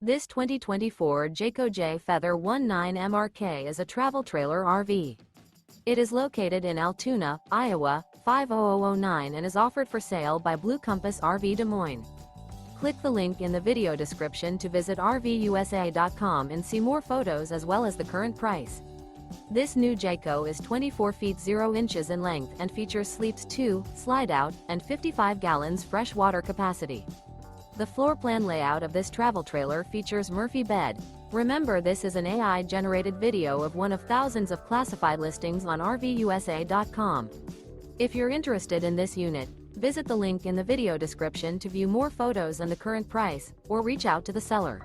This 2024 Jayco Jay Feather 19MRK is a travel trailer RV. It is located in Altoona, Iowa, 50009 and is offered for sale by Blue Compass RV Des Moines. Click the link in the video description to visit RVUSA.com and see more photos as well as the current price. This new Jayco is 24 feet 0 inches in length and features sleeps 2, Slideout, and 55 gallons fresh water capacity. The floor plan layout of this travel trailer features Murphy bed. Remember, this is an AI-generated video of one of thousands of classified listings on RVUSA.com. If you're interested in this unit, visit the link in the video description to view more photos and the current price, or reach out to the seller.